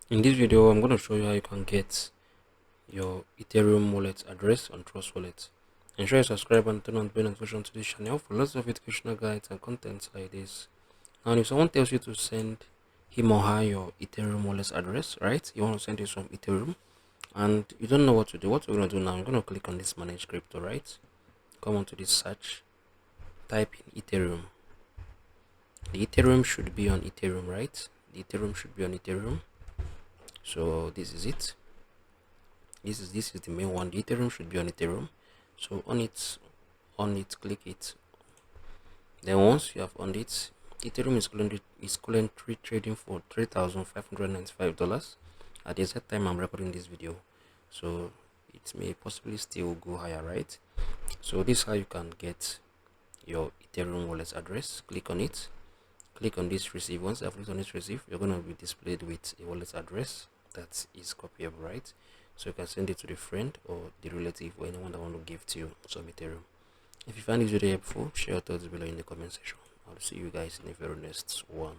In this video, I'm going to show you how you can get your Ethereum wallet address on Trust Wallet. Ensure you subscribe and turn on the bell notification to this channel for lots of educational guides and contents like this. And if someone tells you to send him or her your Ethereum wallet address, right? You want to send it from Ethereum and you don't know what to do. What we're going to do now, I'm going to click on this manage crypto, right? Come on to this search, type in Ethereum. The Ethereum should be on Ethereum, right? The Ethereum should be on Ethereum. So this is it. This is the main one. The Ethereum should be on Ethereum. So on it, click it. Then once you have on it, Ethereum is currently trading for $3,595 at the exact time I'm recording this video. So it may possibly still go higher, right? So this is how you can get your Ethereum wallet address. Click on it. Click on this receive. Once I've clicked on this receive, you're going to be displayed with a wallet address that is copyable, right? So you can send it to the friend or the relative or anyone that want to give to you some Ethereum. If you find this video helpful, share your thoughts below in the comment section. I'll see you guys in the very next one.